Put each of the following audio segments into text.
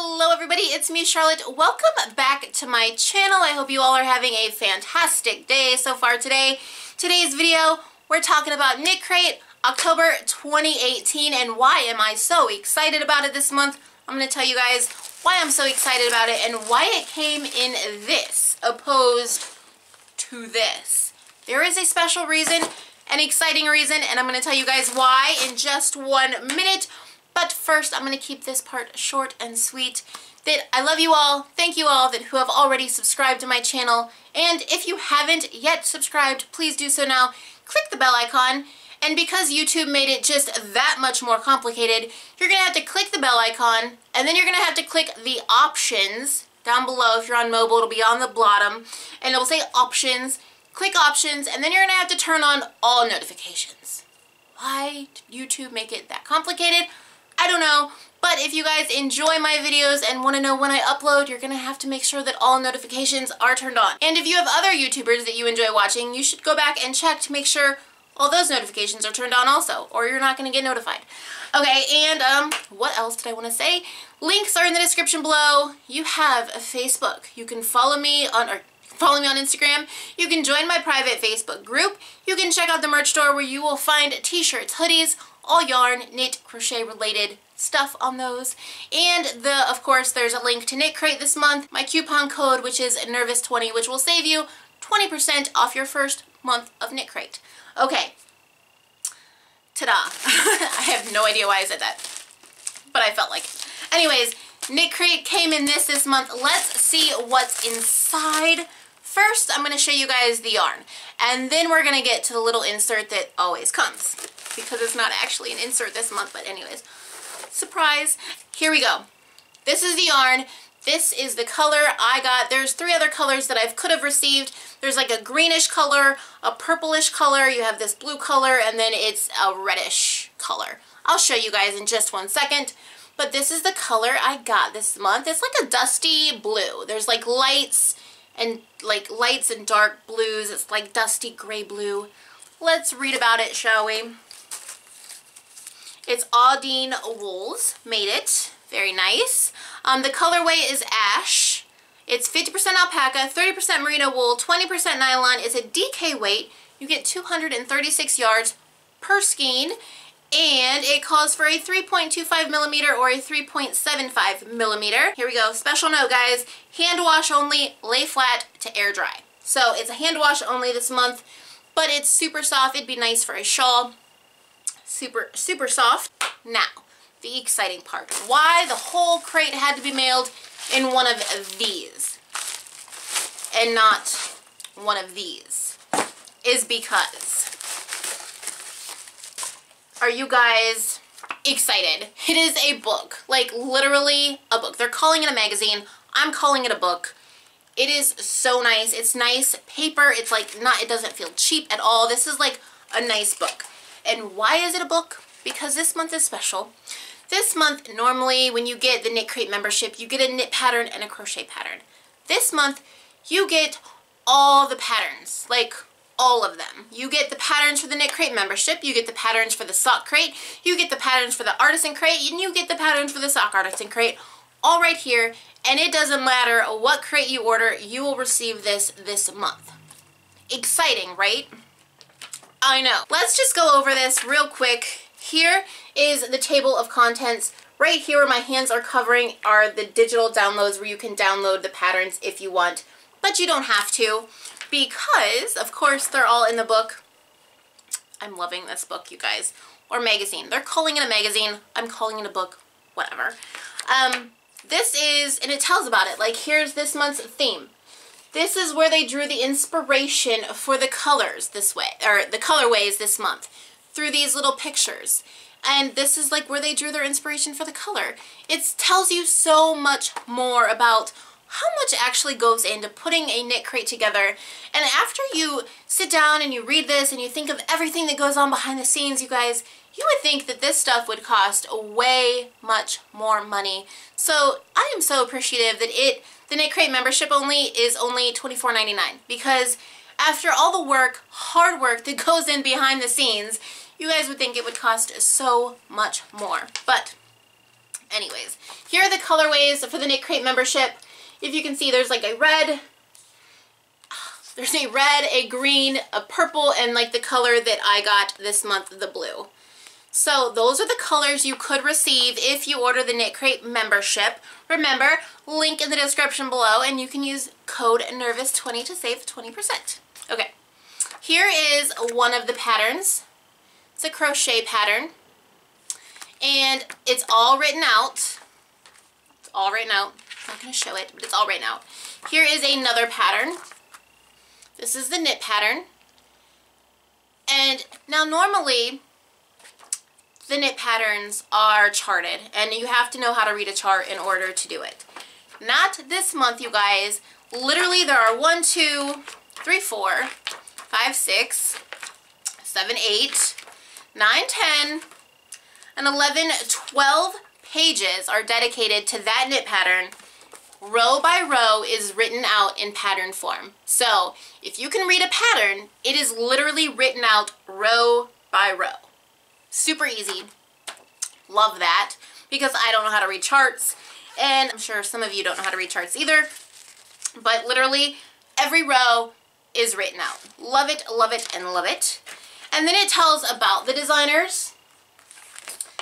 Hello everybody, it's me Charlotte. Welcome back to my channel. I hope you all are having a fantastic day so far today. Today's video, we're talking about KnitCrate October 2018 and why am I so excited about it this month. I'm going to tell you guys why I'm so excited about it and why it came in this opposed to this. There is a special reason, an exciting reason, and I'm going to tell you guys why in just 1 minute. But first, I'm going to keep this part short and sweet. That I love you all. Thank you all who have already subscribed to my channel. And if you haven't yet subscribed, please do so now. Click the bell icon. And because YouTube made it just that much more complicated, you're going to have to click the bell icon. And then you're going to have to click the options down below. If you're on mobile, it'll be on the bottom. And it'll say options. Click options. And then you're going to have to turn on all notifications. Why did YouTube make it that complicated? I don't know, but if you guys enjoy my videos and want to know when I upload, you're going to have to make sure that all notifications are turned on. And if you have other YouTubers that you enjoy watching, you should go back and check to make sure all those notifications are turned on also, or you're not going to get notified. Okay, and what else did I want to say? Links are in the description below. You have a Facebook. You can follow me on Instagram. You can join my private Facebook group. You can check out the merch store where you will find t-shirts, hoodies, all yarn, knit, crochet related stuff on those. And of course, there's a link to KnitCrate this month. My coupon code, which is Nervous20, which will save you 20% off your first month of KnitCrate. Okay. Ta-da. I have no idea why I said that, but I felt like it. Anyways, KnitCrate came in this month. Let's see what's inside. First, I'm going to show you guys the yarn, and then we're going to get to the little insert that always comes, because it's not actually an insert this month, but anyways, surprise. Here we go. This is the yarn. This is the color I got. There's 3 other colors that I could have received. There's like a greenish color, a purplish color, you have this blue color, and then it's a reddish color. I'll show you guys in just 1 second. But this is the color I got this month. It's like a dusty blue. There's like lights and dark blues. It's like dusty gray blue. Let's read about it, shall we? It's Audine Wools made it. Very nice. The colorway is ash. It's 50% alpaca, 30% merino wool, 20% nylon. It's a DK weight. You get 236 yards per skein. And it calls for a 3.25 millimeter or a 3.75 millimeter. Here we go. Special note, guys. Hand wash only, lay flat to air dry. So it's a hand wash only this month, but it's super soft. It'd be nice for a shawl. Super, super soft. Now, the exciting part. Why the whole crate had to be mailed in one of these and not one of these is because... Are you guys excited? It is a book, like literally a book. They're calling it a magazine. I'm calling it a book. It is so nice. It's nice paper. It's like it doesn't feel cheap at all. This is like a nice book. And why is it a book? Because this month is special. This month, normally when you get the KnitCrate membership, you get a knit pattern and a crochet pattern. This month, you get all the patterns, like all of them. You get the patterns for the KnitCrate membership, you get the patterns for the sock crate, you get the patterns for the artisan crate, and you get the patterns for the sock artisan crate, all right here, and it doesn't matter what crate you order, you will receive this month. Exciting, right? I know. Let's just go over this real quick. Here is the table of contents. Right here where my hands are covering are the digital downloads where you can download the patterns if you want, but you don't have to. Because, of course, they're all in the book. I'm loving this book, you guys. Or magazine. They're calling it a magazine. I'm calling it a book. Whatever. This is, and it tells about it. Like, here's this month's theme. This is where they drew the inspiration for the colors this way, or the colorways this month, through these little pictures. And this is like where they drew their inspiration for the color. It tells you so much more about how much actually goes into putting a KnitCrate together. And after you sit down and you read this and you think of everything that goes on behind the scenes, you guys, you would think that this stuff would cost way much more money. So I am so appreciative that the KnitCrate membership is only $24.99, because after all the work, hard work that goes in behind the scenes, you guys would think it would cost so much more. But Anyways, here are the colorways for the KnitCrate membership. If you can see, there's like a red, a green, a purple, and like the color that I got this month, the blue. So those are the colors you could receive if you order the KnitCrate membership. Remember, link in the description below, and you can use code NERVOUS20 to save 20%. Okay, here is one of the patterns. It's a crochet pattern, and it's all written out. It's all written out. I'm not going to show it, but it's all written out. Here is another pattern. This is the knit pattern. And now normally the knit patterns are charted, and you have to know how to read a chart in order to do it. Not this month, you guys. Literally there are 1, 2, 3, 4, 5, 6, 7, 8, 9, 10, and 11, 12 pages are dedicated to that knit pattern. Row by row is written out in pattern form. So if you can read a pattern, it is literally written out row by row. Super easy. Love that, because I don't know how to read charts, and I'm sure some of you don't know how to read charts either, but literally every row is written out. Love it, and love it. And then it tells about the designers.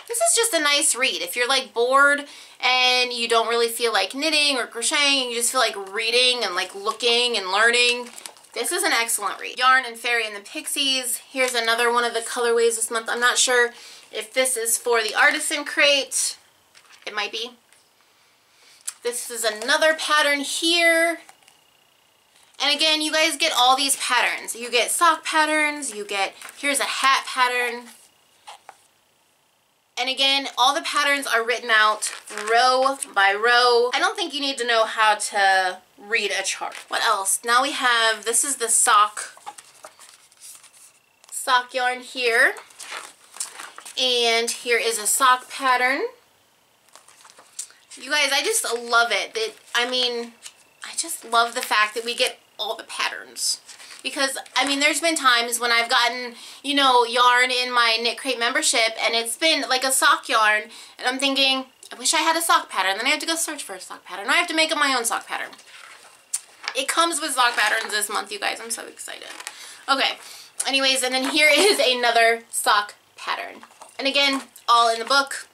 This is just a nice read. If you're like bored and you don't really feel like knitting or crocheting, you just feel like reading and like looking and learning, this is an excellent read. Yarn and Fairy and the Pixies. Here's another one of the colorways this month. I'm not sure if this is for the Artisan Crate. It might be. This is another pattern here. And again, you guys get all these patterns. You get sock patterns, here's a hat pattern. And again, all the patterns are written out row by row. I don't think you need to know how to read a chart. What else? Now we have, this is the sock yarn here. And here is a sock pattern. You guys, I just love it. I just love the fact that we get all the patterns. Because, there's been times when I've gotten, yarn in my KnitCrate membership, and it's been like a sock yarn, and I'm thinking, I wish I had a sock pattern. Then I have to go search for a sock pattern. I have to make up my own sock pattern. It comes with sock patterns this month, you guys. I'm so excited. Okay, anyways, and then here is another sock pattern. And again, all in the book.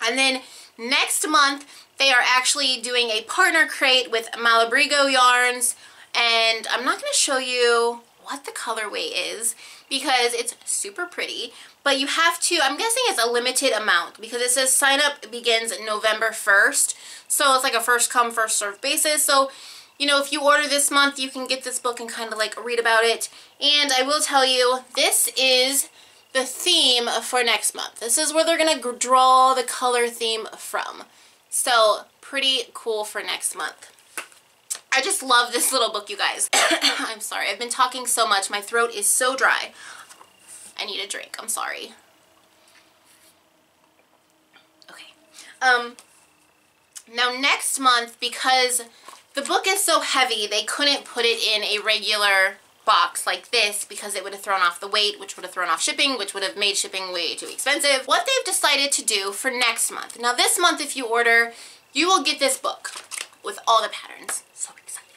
And then next month, they are actually doing a partner crate with Malabrigo yarns. And I'm not going to show you what the colorway is because it's super pretty, but you have to, I'm guessing it's a limited amount because it says sign up begins November 1st. So it's like a first come, first served basis. So, if you order this month, you can get this book and kind of like read about it. And I will tell you, this is the theme for next month. This is where they're going to draw the color theme from. So pretty cool for next month. I just love this little book, you guys. I'm sorry. I've been talking so much. My throat is so dry. I need a drink. I'm sorry. Okay. Now next month, because the book is so heavy, they couldn't put it in a regular box like this because it would have thrown off the weight, which would have thrown off shipping, which would have made shipping way too expensive. What they've decided to do for next month. Now this month, if you order, you will get this book with all the patterns. So excited.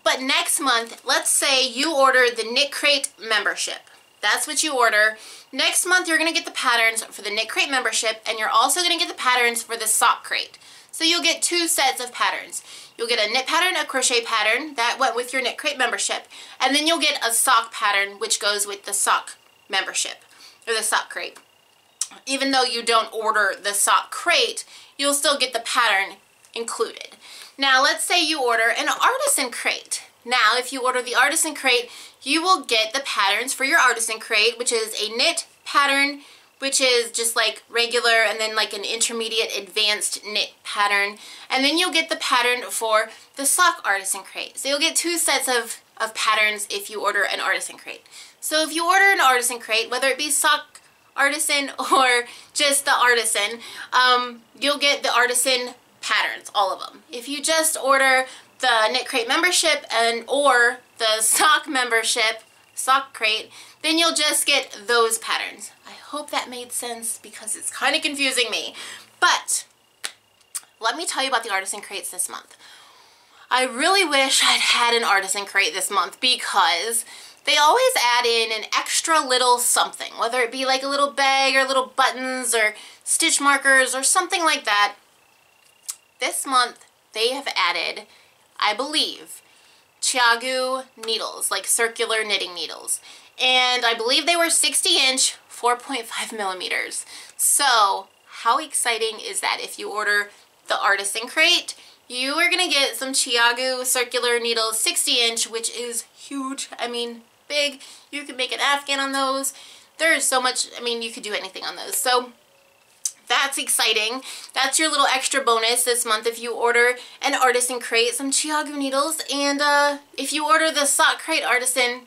But next month, let's say you order the KnitCrate membership. That's what you order. Next month, you're going to get the patterns for the KnitCrate membership, and you're also going to get the patterns for the sock crate. So you'll get 2 sets of patterns. You'll get a knit pattern, a crochet pattern that went with your KnitCrate membership, and then you'll get a sock pattern which goes with the sock membership, or the sock crate. Even though you don't order the sock crate, you'll still get the pattern included. Now, let's say you order an artisan crate. Now, if you order the artisan crate, you will get the patterns for your artisan crate, which is a knit pattern, which is just like regular, and then like an intermediate advanced knit pattern. And then you'll get the pattern for the sock artisan crate. So you'll get 2 sets of patterns if you order an artisan crate. So if you order an artisan crate, whether it be sock artisan or just the artisan, you'll get the artisan patterns, all of them. If you just order the KnitCrate membership or the sock membership, sock crate, then you'll just get those patterns. I hope that made sense because it's kind of confusing me. But let me tell you about the artisan crates this month. I really wish I'd had an artisan crate this month because they always add in an extra little something, whether it be like a little bag or little buttons or stitch markers or something like that. This month they have added, I believe, Chiagu needles, like circular knitting needles. And I believe they were 60-inch, 4.5 millimeters. So how exciting is that? If you order the artisan crate, you are going to get some Chiagu circular needles, 60-inch, which is huge. I mean, big. You could make an afghan on those. There is so much, I mean, you could do anything on those. So that's exciting. That's your little extra bonus this month if you order an artisan crate, some Chiagu needles. And if you order the sock artisan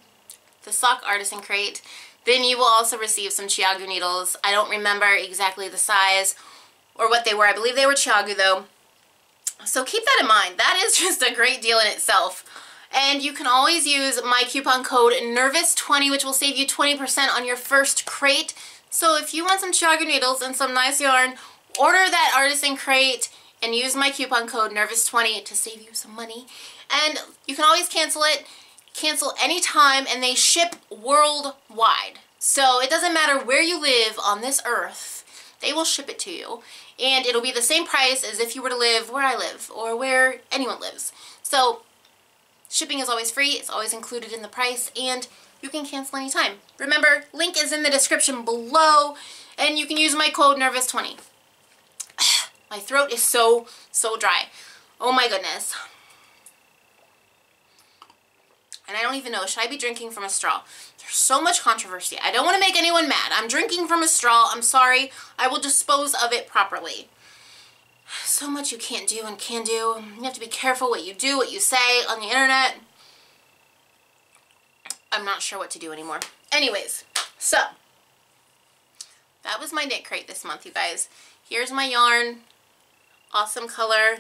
crate, then you will also receive some Chiagu needles. I don't remember exactly the size or what they were. I believe they were Chiagu though. So keep that in mind. That is just a great deal in itself. And you can always use my coupon code NERVOUS20, which will save you 20% on your first crate. So if you want some Chiagu needles and some nice yarn, order that artisan crate and use my coupon code NERVOUS20 to save you some money. And you can always cancel it. Cancel anytime, and they ship worldwide. So it doesn't matter where you live on this earth, they will ship it to you. And it'll be the same price as if you were to live where I live or where anyone lives. So shipping is always free, it's always included in the price, and you can cancel anytime. Remember, link is in the description below, and you can use my code NERVOUS20. My throat is so dry. Oh my goodness. And I don't even know, should I be drinking from a straw? There's so much controversy. I don't want to make anyone mad. I'm drinking from a straw. I'm sorry. I will dispose of it properly. So much you can't do and can do. You have to be careful what you do, what you say on the internet. I'm not sure what to do anymore. Anyways, so that was my knit crate this month, you guys. Here's my yarn. Awesome color.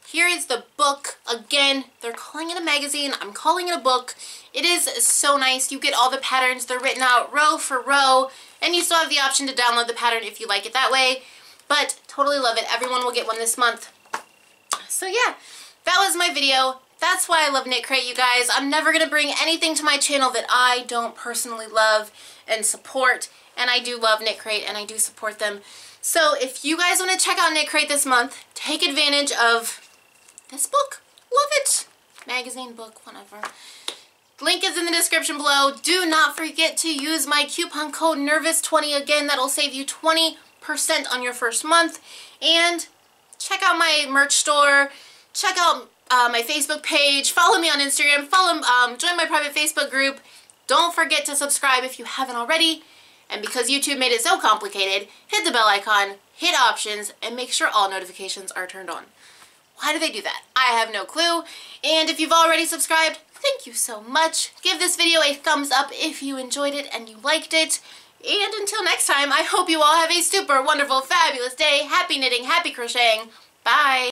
Here is the book. Again, they're calling it a magazine. I'm calling it a book. It is so nice. You get all the patterns. They're written out row for row, and you still have the option to download the pattern if you like it that way. But totally love it. Everyone will get one this month. So yeah, that was my video. That's why I love KnitCrate, you guys. I'm never going to bring anything to my channel that I don't personally love and support. And I do love KnitCrate, and I do support them. So if you guys want to check out KnitCrate this month, take advantage of this book. Love it. Magazine, book, whatever. Link is in the description below. Do not forget to use my coupon code NERVOUS20. Again, that'll save you 20% on your first month. And check out my merch store. Check out my Facebook page. Follow me on Instagram. Join my private Facebook group. Don't forget to subscribe if you haven't already. And because YouTube made it so complicated, hit the bell icon, hit options, and make sure all notifications are turned on. Why do they do that? I have no clue. And if you've already subscribed, thank you so much. Give this video a thumbs up if you enjoyed it and you liked it. And until next time, I hope you all have a super wonderful, fabulous day. Happy knitting, happy crocheting. Bye.